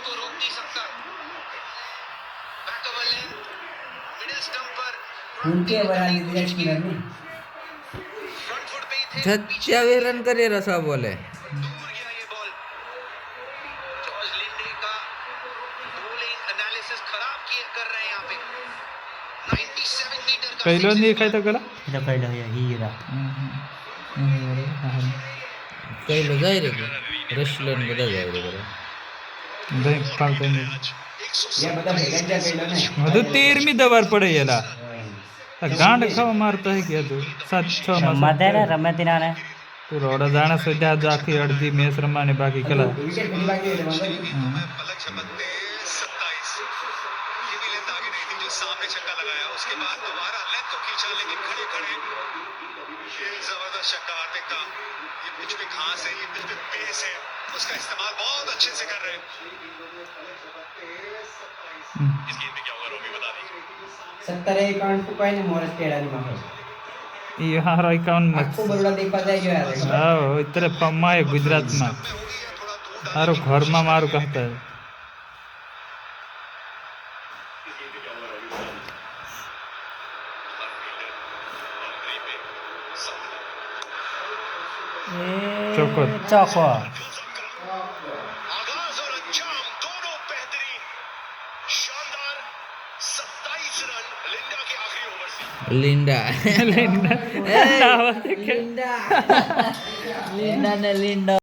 को रोक नहीं सकता। Back over length middle stump पर उनके बना दिया स्पिनर ने फ्रंट फुट पे ही थे, पीछे 27 रन करे रसा बोले। दूर गया ये बॉल। जॉर्ज लिंडे का बॉलिंग एनालिसिस खराब किए कर रहे हैं यहाँ पे। 97 मीटर का पहिलो six नहीं is खाई तो कला એટલે કઈ લો હીરા કઈલો જાય રે રશિયન બધા જાય રે કરે દહીં પાલતો નહીં ये બધા ભેગા જ કઈ લો ને વધુ 13મી દવાર પડે એલા ગાંડ ખાવા મારતો હે કે તું 7-6 રમતે ને રમતી ના ને તું રોડા જાણે સજા આખી અડધી મેચ રમવાની બાકી કલા વિકેટ ઘણી બાકી છે में पलक झपकते 27। ये भी लेंथ आगे नहीं थी जो सामने छक्का लगाया, उसके बाद दोबारा लेंथ को खींचा, लेकिन खड़े खड़े ये जबरदस्त छक्का हार्दिक का। ये पिच पे घास है, ये पिच पे पेस है, उसका इस्तेमाल बहुत अच्छे से कर रहे हैं। इस गेम में क्या होगा रोमी बता दीजिए। 17 એકાઉન્ટ ફૂકાય ને મોરસ કેળાની માં એ હારો 51 માં આખું બરોડા દેખવા જાય ગયો યાર હા ઇતરે ફમાય ગુજરાતમાં હારો ઘરમાં મારું કહેતા હે ચોકો ચોકો आगाज और अंजाम दोनों बेहतरीन, शानदार। 27 रन लिंडा के आखिरी ओवर से। લિંડા લિંડા લિંડા લિંડા ને લિંડા